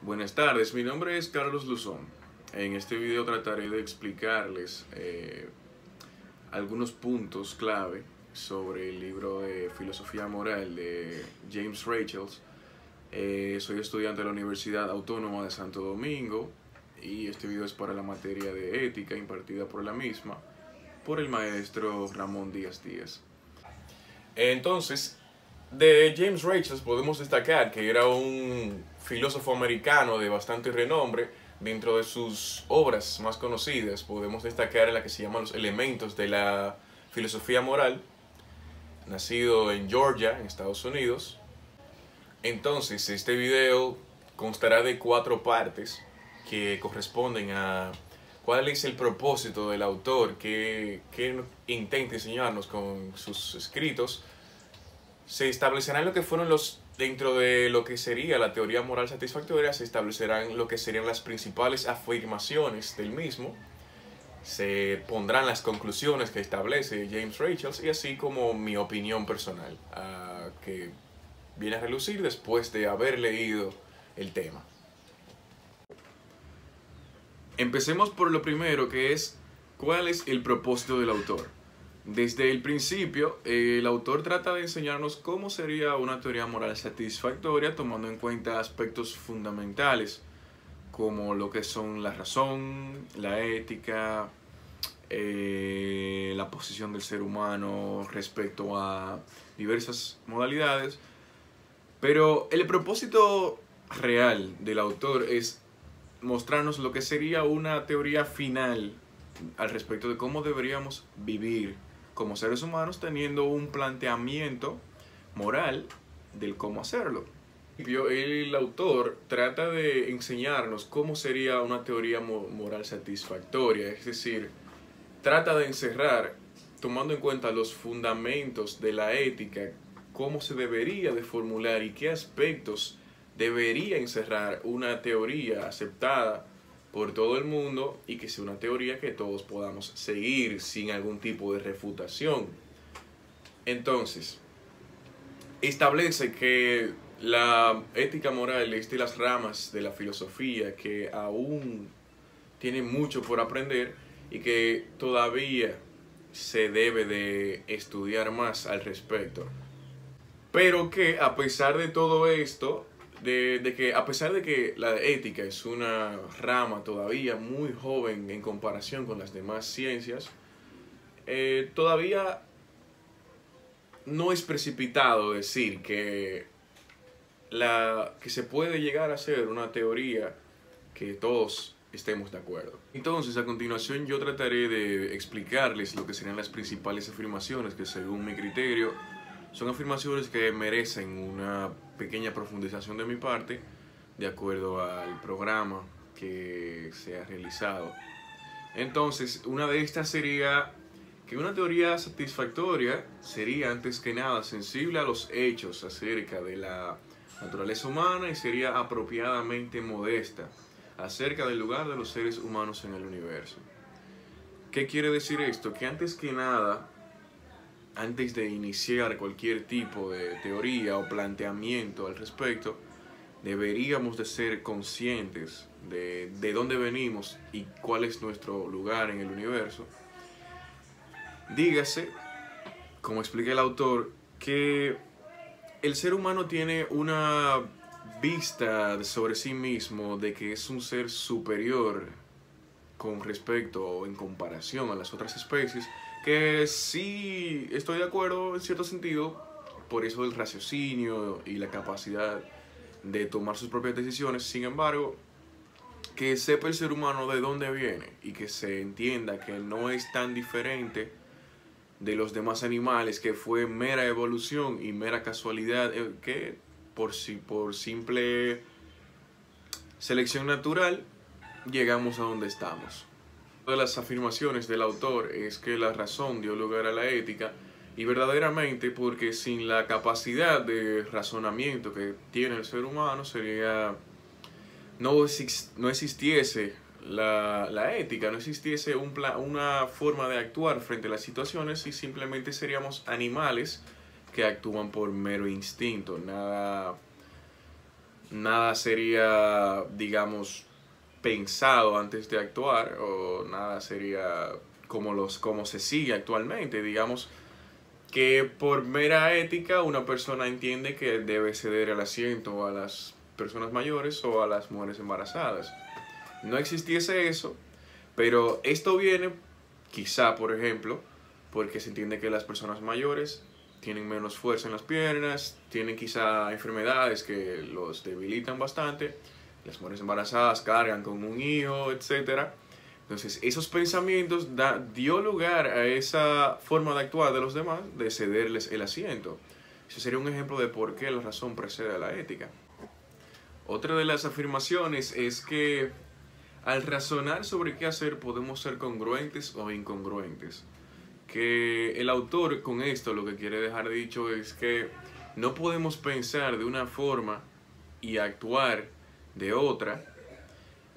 Buenas tardes, mi nombre es Carlos Luzón. En este video trataré de explicarles algunos puntos clave sobre el libro de Filosofía Moral de James Rachels. Soy estudiante de la Universidad Autónoma de Santo Domingo y este video es para la materia de ética impartida por la misma, por el maestro Ramón Díaz Díaz. Entonces, de James Rachels podemos destacar que era un filósofo americano de bastante renombre. Dentro de sus obras más conocidas podemos destacar la que se llama Los Elementos de la Filosofía Moral, nacido en Georgia, en Estados Unidos. Entonces, este video constará de 4 partes que corresponden a cuál es el propósito del autor, que intenta enseñarnos con sus escritos. Se establecerán lo que fueron dentro de lo que sería la teoría moral satisfactoria, se establecerán lo que serían las principales afirmaciones del mismo, se pondrán las conclusiones que establece James Rachels y así como mi opinión personal, que viene a relucir después de haber leído el tema. Empecemos por lo primero, que es ¿cuál es el propósito del autor? Desde el principio, el autor trata de enseñarnos cómo sería una teoría moral satisfactoria, tomando en cuenta aspectos fundamentales como lo que son la razón, la ética, la posición del ser humano respecto a diversas modalidades. Pero el propósito real del autor es mostrarnos lo que sería una teoría final al respecto de cómo deberíamos vivir como seres humanos, teniendo un planteamiento moral del cómo hacerlo. El autor trata de enseñarnos cómo sería una teoría moral satisfactoria, es decir, trata de encerrar, tomando en cuenta los fundamentos de la ética, cómo se debería de formular y qué aspectos debería encerrar una teoría aceptada por todo el mundo y que sea una teoría que todos podamos seguir sin algún tipo de refutación. Entonces, establece que la ética moral es de las ramas de la filosofía que aún tiene mucho por aprender y que todavía se debe de estudiar más al respecto. Pero que a pesar de todo esto, a pesar de que la ética es una rama todavía muy joven en comparación con las demás ciencias, todavía no es precipitado decir que se puede llegar a ser una teoría que todos estemos de acuerdo. Entonces, a continuación yo trataré de explicarles lo que serían las principales afirmaciones que, según mi criterio, son afirmaciones que merecen una pequeña profundización de mi parte, de acuerdo al programa que se ha realizado. Entonces, una de estas sería que una teoría satisfactoria sería, antes que nada, sensible a los hechos acerca de la naturaleza humana y sería apropiadamente modesta acerca del lugar de los seres humanos en el universo. ¿Qué quiere decir esto? Que antes que nada, antes de iniciar cualquier tipo de teoría o planteamiento al respecto, deberíamos de ser conscientes de dónde venimos y cuál es nuestro lugar en el universo. Dígase, como explica el autor, que el ser humano tiene una vista sobre sí mismo de que es un ser superior con respecto o en comparación a las otras especies, que sí estoy de acuerdo en cierto sentido, por eso el raciocinio y la capacidad de tomar sus propias decisiones. Sin embargo, que sepa el ser humano de dónde viene y que se entienda que no es tan diferente de los demás animales, que fue mera evolución y mera casualidad, que por simple selección natural llegamos a donde estamos. Una de las afirmaciones del autor es que la razón dio lugar a la ética, y verdaderamente, porque sin la capacidad de razonamiento que tiene el ser humano no existiese la ética, no existiese una forma de actuar frente a las situaciones y simplemente seríamos animales que actúan por mero instinto, nada nada sería, digamos, pensado antes de actuar, o nada sería como se sigue actualmente. Digamos que por mera ética una persona entiende que debe ceder el asiento a las personas mayores o a las mujeres embarazadas. No existiese eso, pero esto viene quizá, por ejemplo, porque se entiende que las personas mayores tienen menos fuerza en las piernas, tienen quizá enfermedades que los debilitan bastante, las mujeres embarazadas cargan con un hijo, etcétera. Entonces, esos pensamientos dio lugar a esa forma de actuar de los demás, de cederles el asiento. Ese sería un ejemplo de por qué la razón precede a la ética. Otra de las afirmaciones es que al razonar sobre qué hacer podemos ser congruentes o incongruentes. Que el autor con esto lo que quiere dejar dicho es que no podemos pensar de una forma y actuar de otra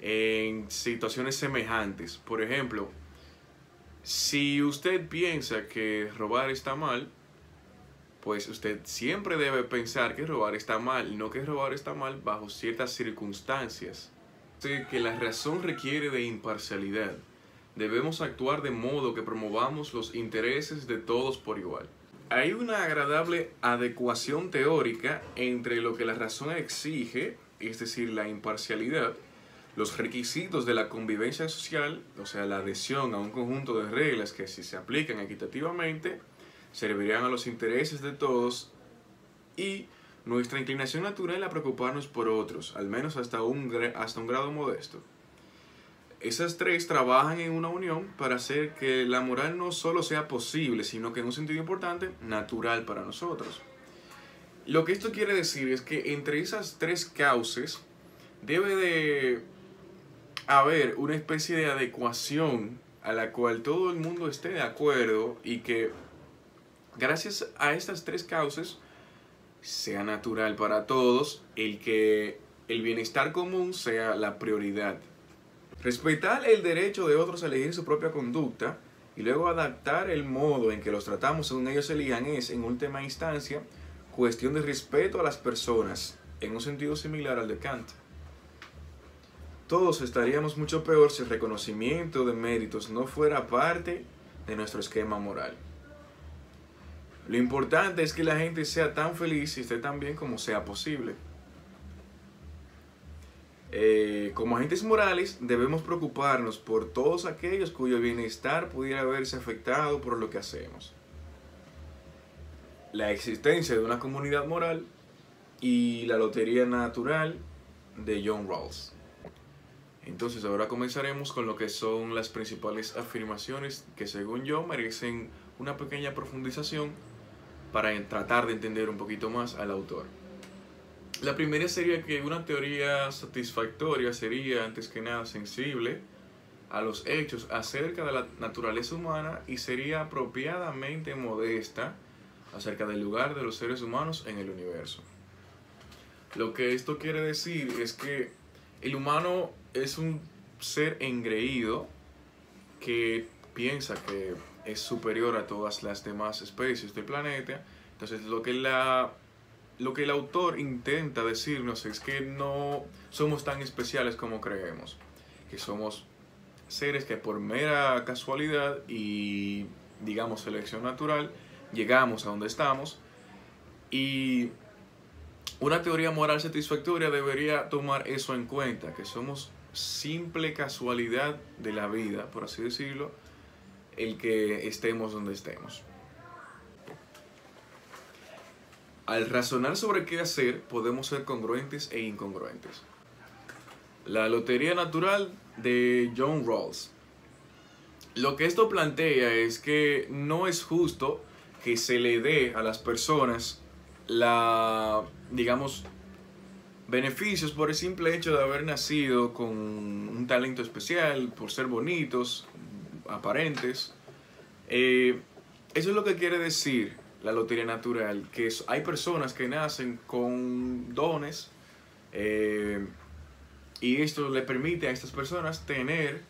en situaciones semejantes. Por ejemplo, si usted piensa que robar está mal, pues usted siempre debe pensar que robar está mal, no que robar está mal bajo ciertas circunstancias. Que la razón requiere de imparcialidad. Debemos actuar de modo que promovamos los intereses de todos por igual. Hay una agradable adecuación teórica entre lo que la razón exige, es decir, la imparcialidad, los requisitos de la convivencia social, o sea, la adhesión a un conjunto de reglas que, si se aplican equitativamente, servirían a los intereses de todos, y nuestra inclinación natural a preocuparnos por otros, al menos hasta un grado modesto. Esas tres trabajan en una unión para hacer que la moral no solo sea posible, sino que en un sentido importante, natural para nosotros. Lo que esto quiere decir es que entre esas tres causas debe de haber una especie de adecuación a la cual todo el mundo esté de acuerdo, y que gracias a estas tres causas sea natural para todos el que el bienestar común sea la prioridad. Respetar el derecho de otros a elegir su propia conducta y luego adaptar el modo en que los tratamos según ellos elijan es, en última instancia, cuestión de respeto a las personas, en un sentido similar al de Kant. Todos estaríamos mucho peor si el reconocimiento de méritos no fuera parte de nuestro esquema moral. Lo importante es que la gente sea tan feliz y esté tan bien como sea posible. Como agentes morales debemos preocuparnos por todos aquellos cuyo bienestar pudiera verse afectado por lo que hacemos. La existencia de una comunidad moral y la lotería natural de John Rawls. Entonces ahora comenzaremos con lo que son las principales afirmaciones que, según yo, merecen una pequeña profundización para tratar de entender un poquito más al autor. La primera sería que una teoría satisfactoria sería, antes que nada, sensible a los hechos acerca de la naturaleza humana y sería apropiadamente modesta acerca del lugar de los seres humanos en el universo. Lo que esto quiere decir es que el humano es un ser engreído que piensa que es superior a todas las demás especies del planeta. Entonces lo que el autor intenta decirnos es que no somos tan especiales como creemos, que somos seres que por mera casualidad y, digamos, selección natural llegamos a donde estamos, y una teoría moral satisfactoria debería tomar eso en cuenta, que somos simple casualidad de la vida, por así decirlo, el que estemos donde estemos. Al razonar sobre qué hacer, podemos ser congruentes e incongruentes. La lotería natural de John Rawls. Lo que esto plantea es que no es justo que se le dé a las personas digamos, beneficios por el simple hecho de haber nacido con un talento especial, por ser bonitos, aparentes. Eso es lo que quiere decir la lotería natural, que hay personas que nacen con dones, y esto le permite a estas personas tener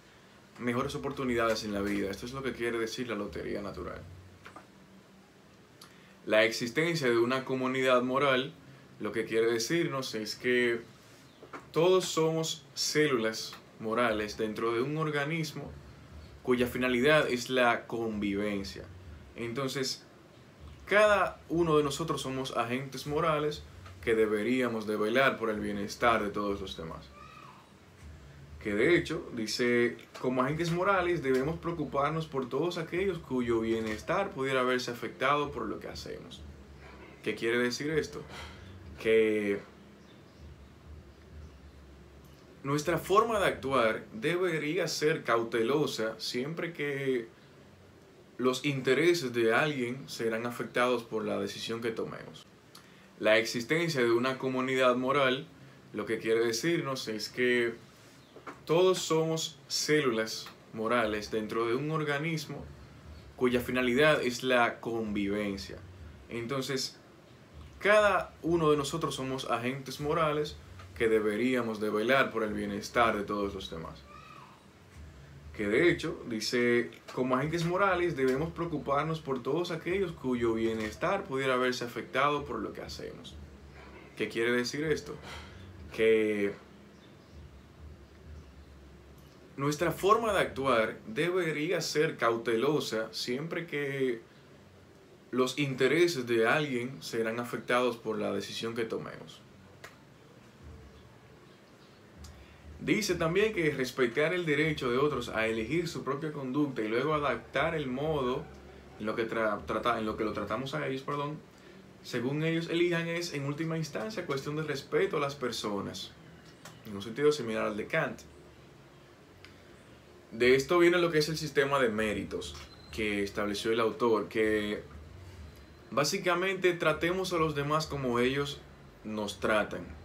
mejores oportunidades en la vida. Esto es lo que quiere decir la lotería natural. La existencia de una comunidad moral, lo que quiere decirnos es que Todos somos células morales dentro de un organismo cuya finalidad es la convivencia. Entonces, cada uno de nosotros somos agentes morales que deberíamos de velar por el bienestar de todos los demás. Que de hecho, dice, como agentes morales debemos preocuparnos por todos aquellos cuyo bienestar pudiera verse afectado por lo que hacemos. ¿Qué quiere decir esto? Que nuestra forma de actuar debería ser cautelosa siempre que los intereses de alguien serán afectados por la decisión que tomemos. La existencia de una comunidad moral lo que quiere decirnos es que todos somos células morales dentro de un organismo cuya finalidad es la convivencia. Entonces, cada uno de nosotros somos agentes morales que deberíamos de velar por el bienestar de todos los demás. Que de hecho, dice, como agentes morales debemos preocuparnos por todos aquellos cuyo bienestar pudiera verse afectado por lo que hacemos. ¿Qué quiere decir esto? Que nuestra forma de actuar debería ser cautelosa siempre que los intereses de alguien serán afectados por la decisión que tomemos. Dice también que respetar el derecho de otros a elegir su propia conducta y luego adaptar el modo en lo que lo tratamos a ellos, según ellos elijan, es en última instancia cuestión de respeto a las personas, en un sentido similar al de Kant. De esto viene lo que es el sistema de méritos que estableció el autor, que básicamente tratemos a los demás como ellos nos tratan.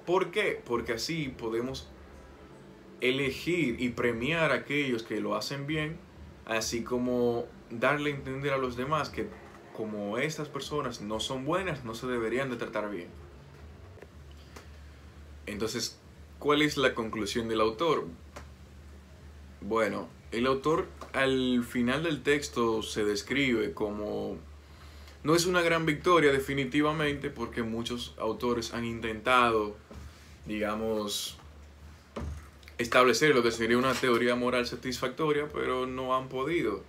¿Por qué? Porque así podemos elegir y premiar a aquellos que lo hacen bien, así como darle a entender a los demás que como estas personas no son buenas, no se deberían de tratar bien. Entonces, ¿cuál es la conclusión del autor? Bueno, el autor al final del texto se describe como... No es una gran victoria definitivamente, porque muchos autores han intentado, digamos, establecer lo que sería una teoría moral satisfactoria, pero no han podido,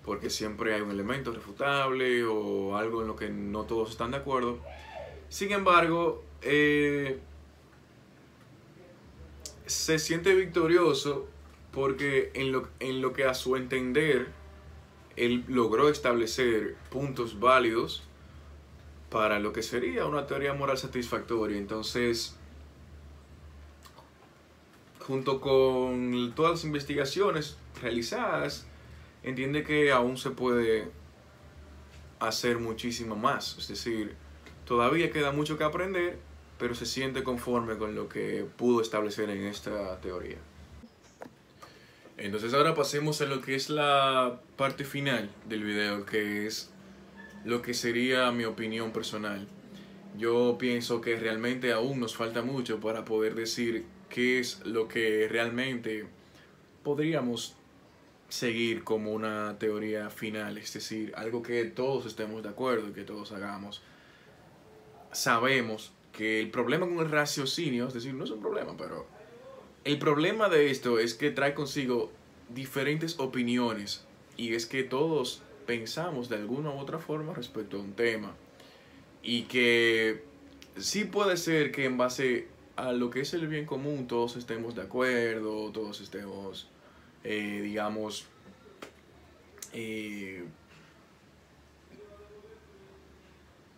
porque siempre hay un elemento refutable o algo en lo que no todos están de acuerdo. Sin embargo, se siente victorioso porque en lo que a su entender él logró establecer puntos válidos para lo que sería una teoría moral satisfactoria. Entonces, junto con todas las investigaciones realizadas, entiende que aún se puede hacer muchísimo más. Es decir, todavía queda mucho que aprender, pero se siente conforme con lo que pudo establecer en esta teoría. Entonces ahora pasemos a lo que es la parte final del video, que es lo que sería mi opinión personal. Yo pienso que realmente aún nos falta mucho para poder decir qué es lo que realmente podríamos seguir como una teoría final, es decir, algo que todos estemos de acuerdo y que todos hagamos. Sabemos que el problema con el raciocinio, es decir, no es un problema, pero el problema de esto es que trae consigo diferentes opiniones, y es que todos pensamos de alguna u otra forma respecto a un tema, y que sí puede ser que en base a lo que es el bien común todos estemos de acuerdo, todos estemos,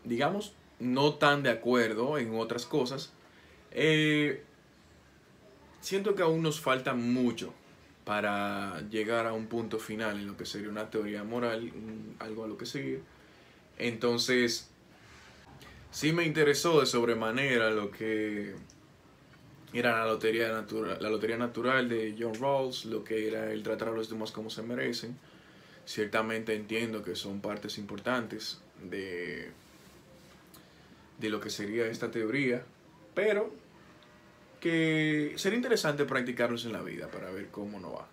digamos, no tan de acuerdo en otras cosas. Siento que aún nos falta mucho para llegar a un punto final en lo que sería una teoría moral, algo a lo que seguir. Entonces, sí me interesó de sobremanera lo que era la lotería natural de John Rawls, lo que era el tratar a los demás como se merecen. Ciertamente entiendo que son partes importantes de lo que sería esta teoría, pero que sería interesante practicarlos en la vida para ver cómo nos va.